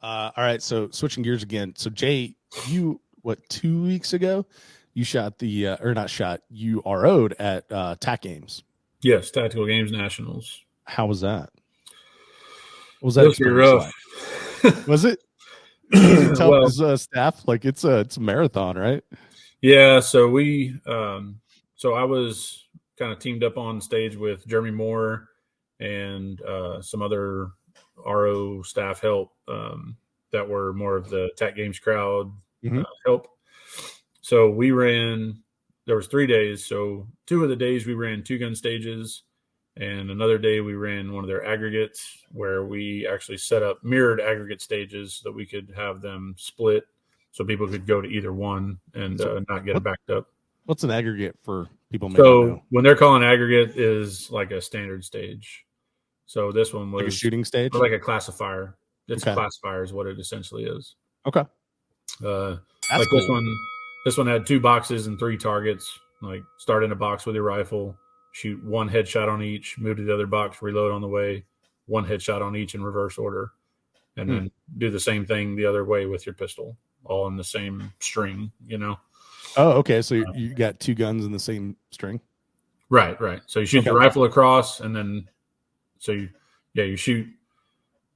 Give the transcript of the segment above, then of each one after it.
All right, so switching gears again. So Jay, you 2 weeks ago, you shot the or not shot, you RO'd at TAC Games. Yes, Tactical Games Nationals. How was that? What was It that was pretty experience rough. like? Was it easy, tough Well, as staff? Like it's a marathon, right? yeah. So I was kind of teamed up on stage with Jeremy Moore and some other RO staff help that were more of the Tac Games crowd Mm-hmm. help. So we ran. There was 3 days. So 2 of the days we ran 2-gun stages, and another day we ran one of their aggregates where we actually set up mirrored aggregate stages so that we could have them split, so people could go to either one and So not get what, backed up. what's an aggregate for people may not So know? when they're calling aggregate is like a standard stage. So this one Like a was shooting stage? like a classifier. It's a Okay. classifier is what it essentially is. Okay. Uh, That's like cool. this one had 2 boxes and 3 targets. Like start in a box with your rifle, shoot 1 headshot on each, move to the other box, reload on the way, 1 headshot on each in reverse order, and then do the same thing the other way with your pistol, all in the same string. Oh, okay. So you got 2 guns in the same string? Right. So you shoot your rifle across, and then you shoot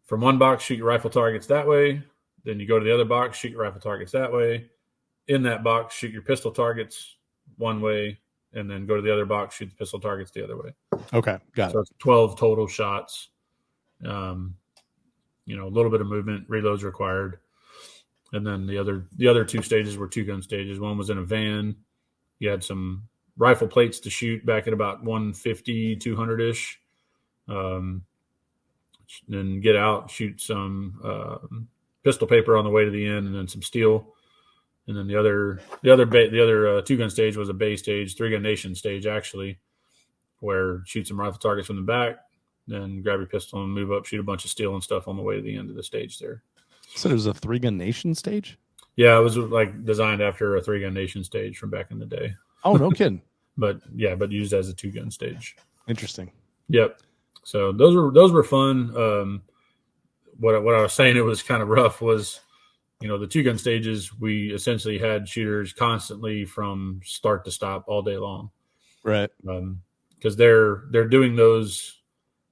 from one box, shoot your rifle targets that way. Then you go to the other box, shoot your rifle targets that way. In that box, shoot your pistol targets one way, and then go to the other box, shoot the pistol targets the other way. Okay, got it. So it's 12 total shots. A little bit of movement, reloads required. And then the other 2 stages were 2-gun stages. One was in a van. You had some rifle plates to shoot back at about 150, 200-ish. Then get out, shoot some pistol paper on the way to the end, and then some steel. And then the other 2-gun stage was a bay stage, 3-gun nation stage actually, where shoot some rifle targets from the back, then grab your pistol and move up, shoot a bunch of steel and stuff on the way to the end of the stage there. So it was a 3-gun nation stage? Yeah, it was like designed after a 3-gun nation stage from back in the day. Oh, no kidding. but used as a 2-gun stage. Interesting. Yep. So those were fun. What I was saying, it was kind of rough was, the 2-gun stages, we essentially had shooters constantly from start to stop all day long. Right. Because they're doing those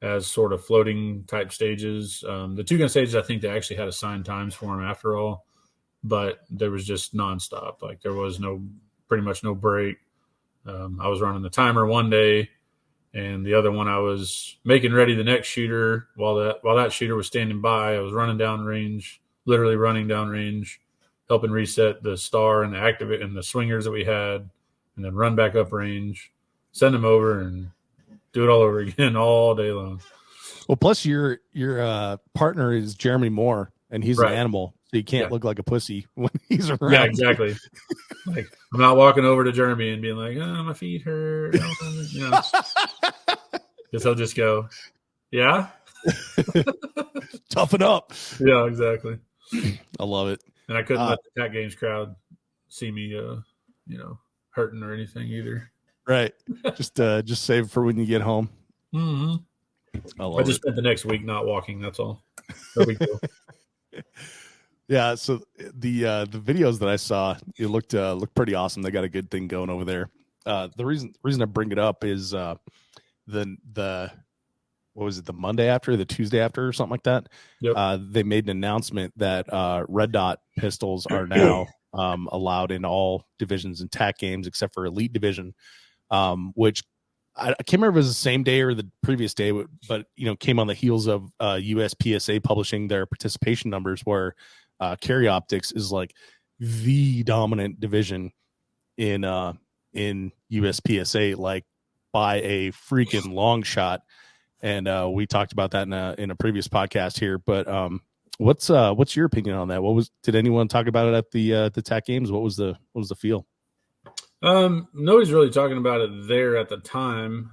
as sort of floating type stages. The 2-gun stages, I think they actually had assigned times for them after all, but there was just nonstop. Like there was pretty much no break. I was running the timer one day, and the other one I was making ready the next shooter while that shooter was standing by. I was running down range, literally running down range, helping reset the star and the activate and the swingers that we had, and then run back up range, send them over, and do it all over again all day long. Well, plus your partner is Jeremy Moore, and he's Right. an animal, so you can't look like a pussy when he's around. Yeah, exactly. Like I'm not walking over to Jeremy and being like, "Oh, my feet hurt." Because he'll just go, "Yeah, toughen up." Yeah, exactly. I love it. And I couldn't let the Cat Games crowd see me, hurting or anything either. Right. Just save for when you get home. Mm-hmm. I just spent the next week not walking. That's all. No big deal. Yeah. So the videos that I saw, it looked pretty awesome. They got a good thing going over there. The reason I bring it up is the what was it, the Monday after, the Tuesday after, or something like that. Yep. They made an announcement that red dot pistols are now allowed in all divisions and TAC games except for Elite Division, which I can't remember if it was the same day or the previous day, but came on the heels of USPSA publishing their participation numbers, where carry optics is like the dominant division in USPSA, like by a freaking long shot. And we talked about that in a previous podcast here. But what's your opinion on that? Did anyone talk about it at the TAC games? What was the feel? Nobody's really talking about it there at the time.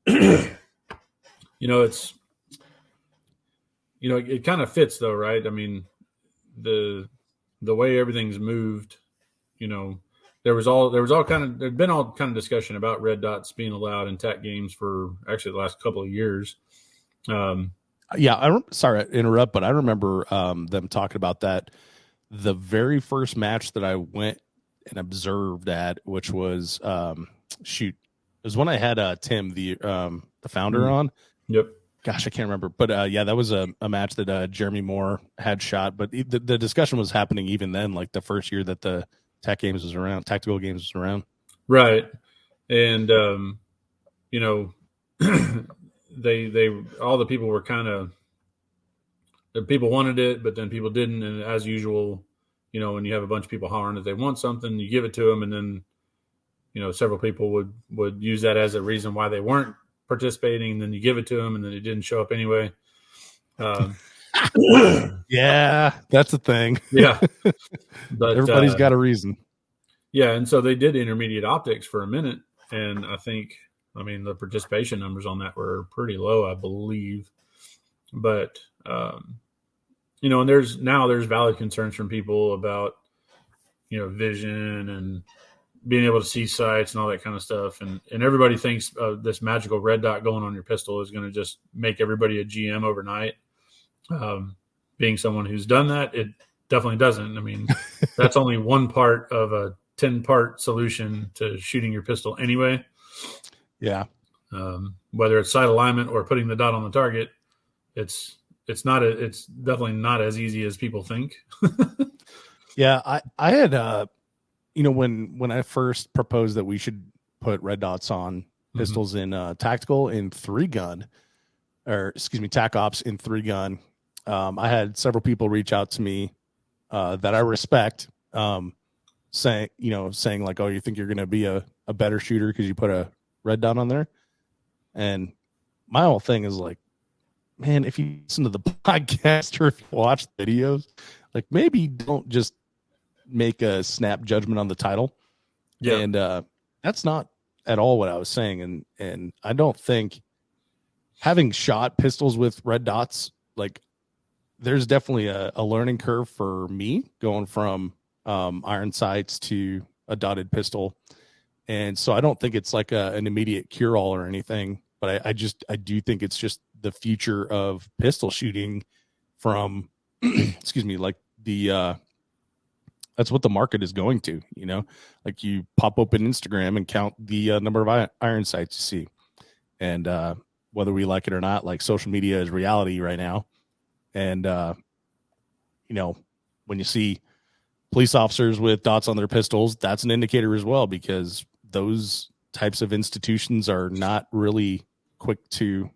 It's it kind of fits though, right? I mean, the way everything's moved, there'd been all kind of discussion about red dots being allowed in TAC games for actually the last couple of years. Yeah, sorry to interrupt, but I remember them talking about that the very first match that I went and observed at, which was shoot, it was when I had Tim, the founder, on. Yep. Gosh, I can't remember, but yeah, that was a match that Jeremy Moore had shot. But the discussion was happening even then, like the first year that the tactical games was around. Right, and you know, they all the people were kind of, the people wanted it, but then people didn't, and as usual, you know, when you have a bunch of people hollering that they want something, you give it to them, and then, you know, several people would use that as a reason why they weren't participating, and then you give it to them, and then it didn't show up anyway. Yeah, that's the thing. Yeah, but Everybody's got a reason. Yeah, and so they did intermediate optics for a minute, and I mean, the participation numbers on that were pretty low, I believe. But you know, and there's valid concerns from people about, you know, vision and being able to see sights and all that kind of stuff, and everybody thinks this magical red dot going on your pistol is going to just make everybody a GM overnight. Being someone who's done that, it definitely doesn't. I mean, that's only one part of a 10-part solution to shooting your pistol anyway. Yeah. Whether it's sight alignment or putting the dot on the target, it's definitely not as easy as people think. Yeah, I had you know, when I first proposed that we should put red dots on pistols in tactical in 3-gun, or excuse me, tac ops in 3-gun, I had several people reach out to me that I respect, saying like, oh, you think you're going to be a better shooter because you put a red dot on there? And my whole thing is like, man, if you listen to the podcast or if you watch videos, like maybe don't just make a snap judgment on the title. Yeah. And that's not at all what I was saying. And I don't think having shot pistols with red dots, like there's definitely a learning curve for me going from iron sights to a dotted pistol. And so I don't think it's like an immediate cure all or anything, but I do think it's just the future of pistol shooting from, excuse me, like that's what the market is going to, you know, like you pop open Instagram and count the number of iron sights you see. And whether we like it or not, like social media is reality right now. And, you know, when you see police officers with dots on their pistols, that's an indicator as well, because those types of institutions are not really quick to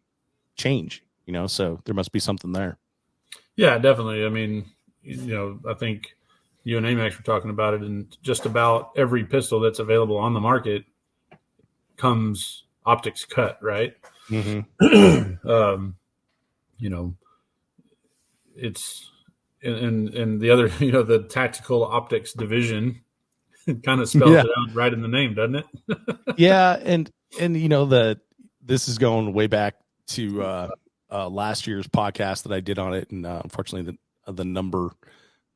change, you know, so there must be something there. Yeah, definitely. I mean, you know, I think you and Amax were talking about it, and just about every pistol that's available on the market comes optics cut, right? Mm-hmm. You know, it's and the other, you know, the tactical optics division kind of spells it out right in the name, doesn't it? Yeah, and you know, this is going way back to last year's podcast that I did on it, and unfortunately the number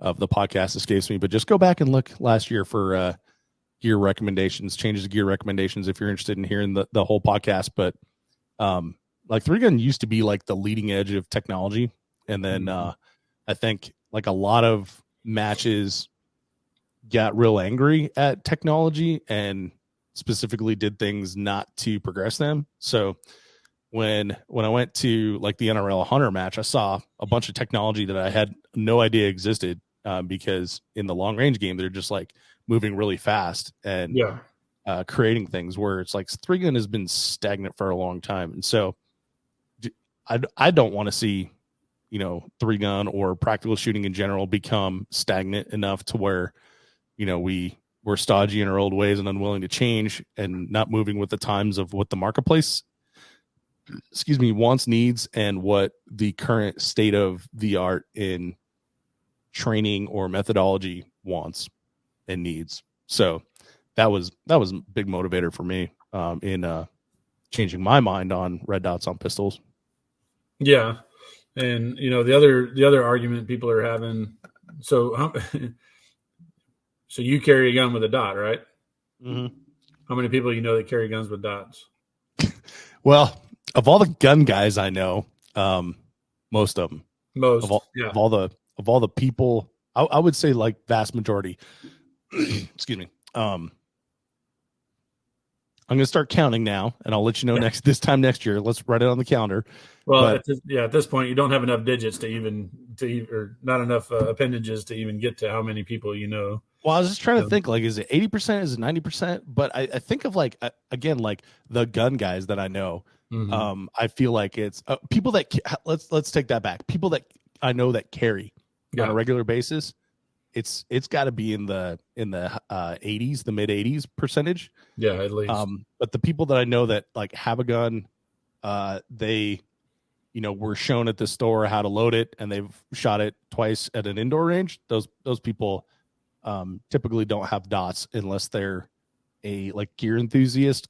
of the podcast escapes me, but just go back and look last year for gear recommendations, changes to gear recommendations if you're interested in hearing the whole podcast. But like 3-gun used to be like the leading edge of technology, and then I think like a lot of matches got real angry at technology and specifically did things not to progress them. So when I went to like the NRL Hunter match, I saw a bunch of technology that I had no idea existed, because in the long range game, they're just like moving really fast and creating things where it's like 3-gun has been stagnant for a long time. And so I don't want to see, you know, 3-gun or practical shooting in general become stagnant enough to where, you know, we're stodgy in our old ways and unwilling to change and not moving with the times of what the marketplace, wants, needs, and what the current state of the art in training or methodology wants and needs. So that was a big motivator for me in changing my mind on red dots on pistols. Yeah. And, you know, the other argument people are having, so you carry a gun with a dot, right? Mm-hmm. How many people you know that carry guns with dots? Well, of all the gun guys I know, Most of them. Most, of yeah. all the people, I would say like vast majority. Excuse me. I'm going to start counting now, and I'll let you know this time next year. Let's write it on the calendar. Well, But at this point, you don't have enough digits or not enough appendages to even get to how many people you know. Well, I was just trying to think, like, is it 80%? Is it 90%? But I think of like, again, like the gun guys that I know. Mm-hmm. I feel like it's people that let's take that back. People that I know that carry on a regular basis. It's got to be in the 80s, the mid 80s percentage. Yeah, at least. But the people that I know that like have a gun, they, were shown at the store how to load it, and they've shot it twice at an indoor range. Those people typically don't have dots unless they're a like gear enthusiast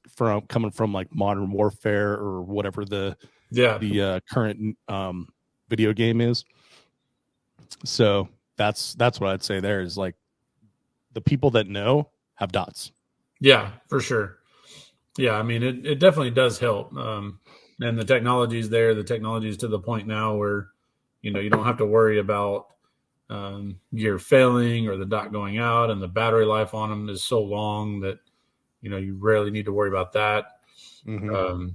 coming from like Modern Warfare or whatever the current video game is. So that's what I'd say there is like the people that know have dots. Yeah, for sure. Yeah, I mean, it definitely does help. And the technology is there. The technology is to the point now where, you don't have to worry about gear failing or the dot going out, and the battery life on them is so long that, you rarely need to worry about that. Mm-hmm.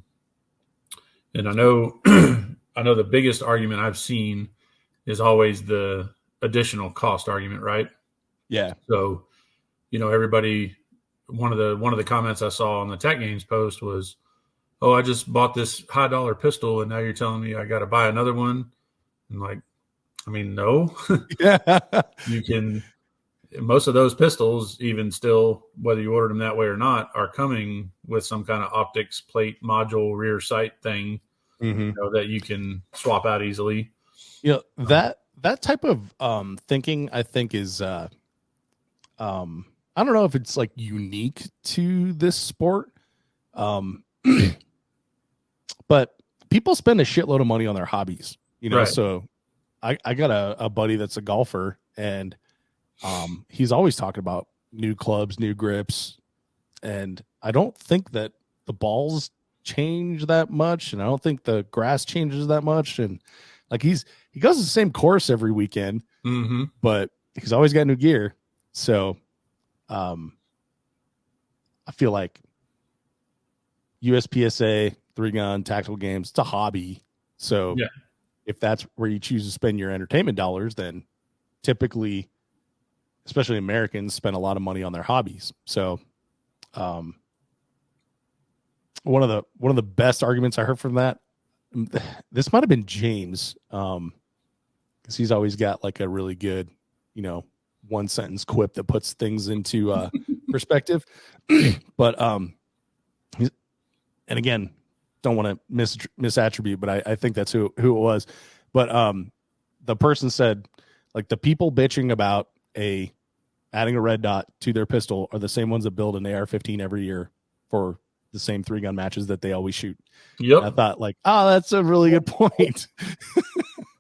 And I know, I know the biggest argument I've seen is always the additional cost argument, right? Yeah. So, everybody, one of the comments I saw on the Tech Games post was, "Oh, I just bought this high dollar pistol, and now you're telling me I got to buy another one?" And like, I mean, no. You can. Most of those pistols, even still, whether you ordered them that way or not, are coming with some kind of optics plate module rear sight thing, Mm-hmm. that you can swap out easily. That type of thinking, I think, is I don't know if it's like unique to this sport, but people spend a shitload of money on their hobbies, Right. So I got a buddy that's a golfer, and he's always talking about new clubs, new grips, and I don't think that the balls change that much, and I don't think the grass changes that much, and like he goes to the same course every weekend, Mm-hmm. but he's always got new gear. So I feel like USPSA, 3-gun, tactical games, it's a hobby. So if that's where you choose to spend your entertainment dollars, then typically, especially Americans, spend a lot of money on their hobbies. So one of the best arguments I heard from that, this might have been James, because he's always got like a really good, one sentence quip that puts things into perspective. But and again, don't want to misattribute, but I think that's who it was. But the person said, like, the people bitching about adding a red dot to their pistol are the same ones that build an AR-15 every year for the same 3-gun matches that they always shoot. Yep. And I thought, like, that's a really good point.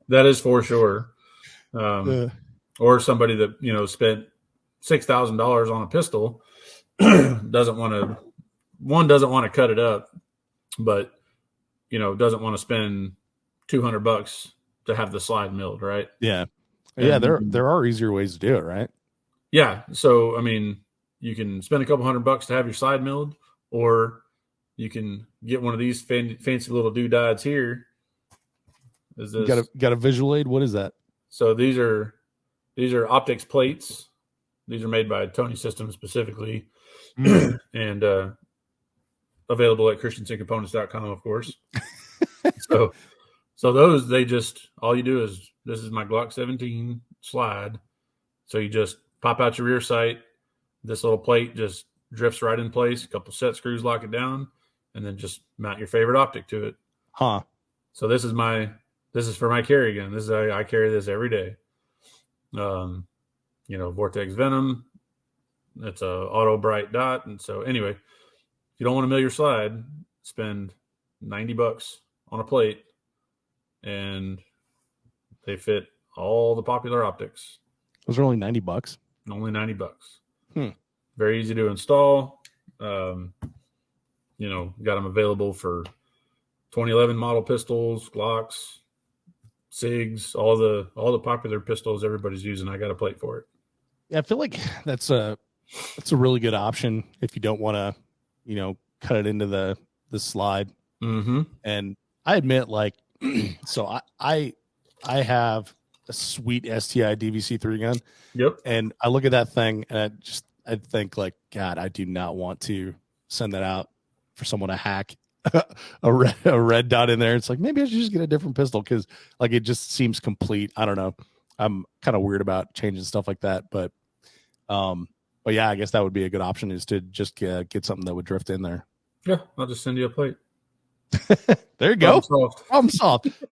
That is for sure. Or somebody that, spent $6,000 on a pistol doesn't want to cut it up, but, doesn't want to spend $200 to have the slide milled, right? Yeah. Yeah, there are easier ways to do it, right? Yeah. So, I mean, you can spend a couple $100 to have your slide milled, or you can get one of these fancy little doodads here. Is this got a visual aid? What is that? So these are optics plates. These are made by Tony Systems specifically, and available at christiansencomponents.com, of course. So those, all you do is, this is my Glock 17 slide. So you just pop out your rear sight. This little plate just drifts right in place. A couple set screws lock it down, and then just mount your favorite optic to it. Huh. So this is for my carry gun. I carry this every day. Vortex Venom. It's a auto bright dot. And so anyway, if you don't want to mill your slide, spend $90 on a plate, and they fit all the popular optics. Those are only $90. Only $90. Very easy to install. Got them available for 2011 model pistols, Glocks, SIGs, all the popular pistols everybody's using. I got a plate for it. Yeah, I feel like that's a really good option if you don't want to, cut it into the slide. Mm-hmm. And I admit, like, so I have a sweet STI DVC3 gun. Yep. And I look at that thing and I think, like, God, I do not want to send that out for someone to hack a red dot in there. It's like, maybe I should just get a different pistol because, like, it just seems complete. I don't know. I'm kind of weird about changing stuff like that, but yeah, I guess that would be a good option, is to just get something that would drift in there. Yeah, I'll just send you a plate. There you go. Problem solved. Problem solved.